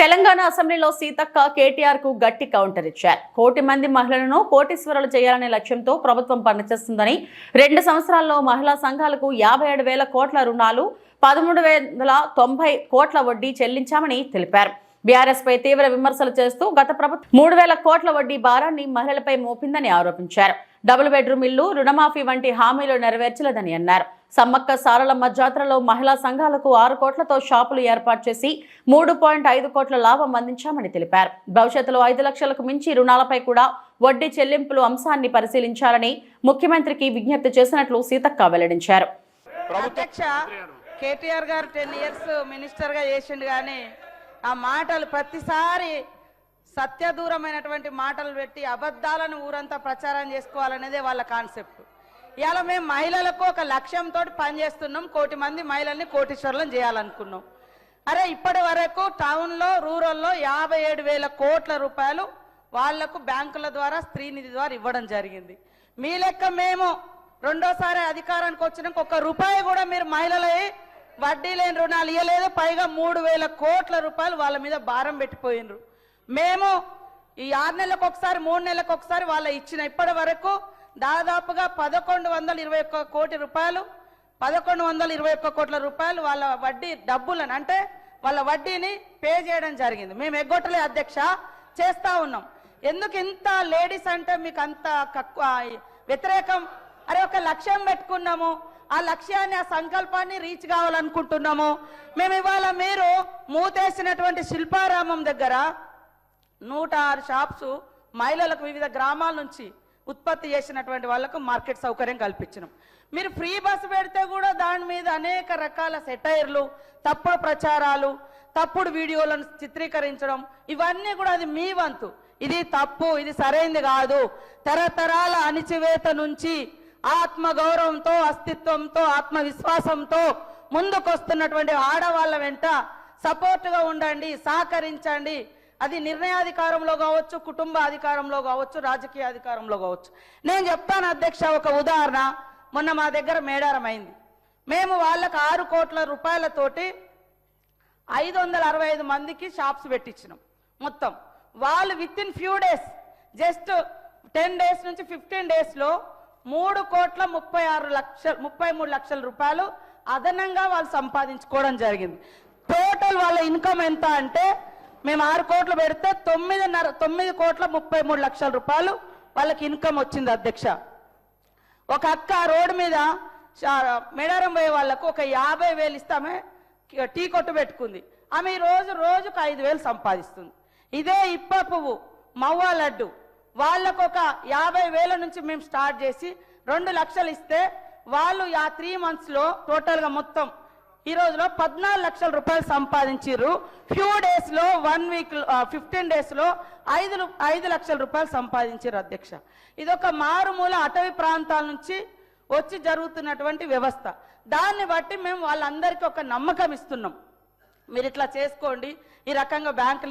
తెలంగాణ అసెంబ్లీలో సీతక్క కేటీఆర్ కు గట్టి కౌంటర్ ఇచ్చారు. 1 కోటి మంది మహిళలను కోటీశ్వరులు చేయాలనే లక్ష్యంతో ప్రభుత్వం పనిచేస్తుందని, 2 సంవత్సరాల్లో మహిళా సంఘాలకు 57,000 కోట్ల రుణాలు, 1390 కోట్ల వడ్డీ చెల్లించామని తెలిపారు. బీఆర్ఎస్ పై తీవ్ర విమర్శలు చేస్తూ గత ప్రభుత్వం 3,000 కోట్ల వడ్డీ భారాన్ని మహిళలపై మోపిందని ఆరోపించారు. డబుల్ బెడ్రూమ్ ఇల్లు, రుణమాఫీ వంటి హామీలు నెరవేర్చలేదని అన్నారు. సమ్మక్క సారలమ్మ జాతరలో మహిళా సంఘాలకు 6 కోట్లతో షాపులు ఏర్పాటు చేసి 3.5 కోట్ల లాభం అందించామని తెలిపారు. భవిష్యత్తులో 5 లక్షలకు మించి రుణాలపై కూడా వడ్డీ చెల్లింపులు అంశాన్ని పరిశీలించాలని ముఖ్యమంత్రికి విజ్ఞప్తి చేసినట్లు సీతక్క వెల్లడించారు. అధ్యక్ష కేటీఆర్ గారు 10 ఇయర్స్ మినిస్టర్ గా చేసిండు కానీ ఆ మాటలు ప్రతిసారి సత్యదూరమైనటువంటి మాటలు పెట్టి అబద్ధాలను ఊరంతా ప్రచారం చేసుకోవాలనేదే వాళ్ళ కాన్సెప్ట్. ఇవాళ మేము మహిళలకు ఒక లక్ష్యంతో పనిచేస్తున్నాం. 1 కోటి మంది మహిళల్ని కోటీశ్వరులను చేయాలనుకున్నాం. అరే ఇప్పటి వరకు టౌన్లో రూరల్లో 57,000 కోట్ల రూపాయలు వాళ్లకు బ్యాంకుల ద్వారా స్త్రీనిధి ద్వారా ఇవ్వడం జరిగింది. మీ లెక్క మేము రెండోసారి అధికారానికి వచ్చినాక 1 రూపాయి కూడా మీరు మహిళలై వడ్డీ లేని రుణాలు ఇవ్వలేదు. పైగా 3,000 కోట్ల రూపాయలు వాళ్ళ మీద భారం పెట్టిపోయినరు. మేము ఈ 6 నెలలకు ఒకసారి 3 నెలలకు ఒకసారి వాళ్ళ ఇచ్చిన ఇప్పటి వరకు దాదాపుగా 1121 కోటి రూపాయలు 1121 కోట్ల రూపాయలు వాళ్ళ వడ్డీ డబ్బులను అంటే వాళ్ళ వడ్డీని పే చేయడం జరిగింది. మేము ఎగ్గొట్టలే అధ్యక్ష, చేస్తా ఉన్నాం. ఎందుకు ఇంత లేడీస్ అంటే మీకు అంత వ్యతిరేకం? అరే ఒక లక్ష్యం పెట్టుకున్నాము, ఆ లక్ష్యాన్ని ఆ సంకల్పాన్ని రీచ్ కావాలనుకుంటున్నాము. మేము ఇవాళ మీరు మూతేసినటువంటి శిల్పారామం దగ్గర 106 షాప్స్ మహిళలకు వివిధ గ్రామాల నుంచి ఉత్పత్తి చేసినటువంటి వాళ్లకు మార్కెట్ సౌకర్యం కల్పించినాం. మీరు ఫ్రీ బస్సు పెడితే కూడా దాని మీద అనేక రకాల సెటైర్లు, తప్పుడు ప్రచారాలు, తప్పుడు వీడియోలను చిత్రీకరించడం, ఇవన్నీ కూడా అది మీ వంతు. ఇది తప్పు, ఇది సరైంది కాదు. తరతరాల అణిచివేత నుంచి ఆత్మగౌరవంతో, అస్తిత్వంతో, ఆత్మవిశ్వాసంతో ముందుకొస్తున్నటువంటి ఆడవాళ్ళ వెంట సపోర్టుగా ఉండండి, సహకరించండి. అది నిర్ణయాధికారంలో కావచ్చు, కుటుంబ అధికారంలో కావచ్చు, రాజకీయ అధికారంలో కావచ్చు. నేను చెప్తాను అధ్యక్ష, ఒక ఉదాహరణ. మొన్న మా దగ్గర మేడారం అయింది. మేము వాళ్ళకు 6 కోట్ల రూపాయలతోటి 565 మందికి షాప్స్ పెట్టించినాం. మొత్తం వాళ్ళు with in few days, just 10 days నుంచి 15 డేస్లో 3,33 లక్షల రూపాయలు అదనంగా వాళ్ళు సంపాదించుకోవడం జరిగింది. టోటల్ వాళ్ళ ఇన్కమ్ ఎంత అంటే మేము 6 కోట్లు పెడితే 9,33 లక్షల రూపాయలు వాళ్ళకి ఇన్కమ్ వచ్చింది అధ్యక్ష. ఒక అక్క రోడ్డు మీద మేడారం పోయే వాళ్ళకు ఒక 50,000 ఇస్తామే టీ కొట్టు పెట్టుకుంది. ఆమె రోజుకు 5,000 సంపాదిస్తుంది. ఇదే ఇప్ప పువ్వు, మవ్వ లడ్డు వాళ్ళకు ఒక 50,000 నుంచి మేము స్టార్ట్ చేసి 2 లక్షలు ఇస్తే వాళ్ళు ఆ 3 మంత్స్లో టోటల్గా మొత్తం ఈ రోజులో 14 లక్షల రూపాయలు సంపాదించారు. ఫ్యూ డేస్లో 1 వీక్ 15 డేస్లో 5 లక్షల రూపాయలు సంపాదించారు అధ్యక్ష. ఇదొక మారుమూల అటవీ ప్రాంతాల నుంచి వచ్చి జరుగుతున్నటువంటి వ్యవస్థ. దాన్ని బట్టి మేము వాళ్ళందరికీ ఒక నమ్మకం ఇస్తున్నాం. మీరు ఇట్లా చేసుకోండి, ఈ రకంగా బ్యాంకులు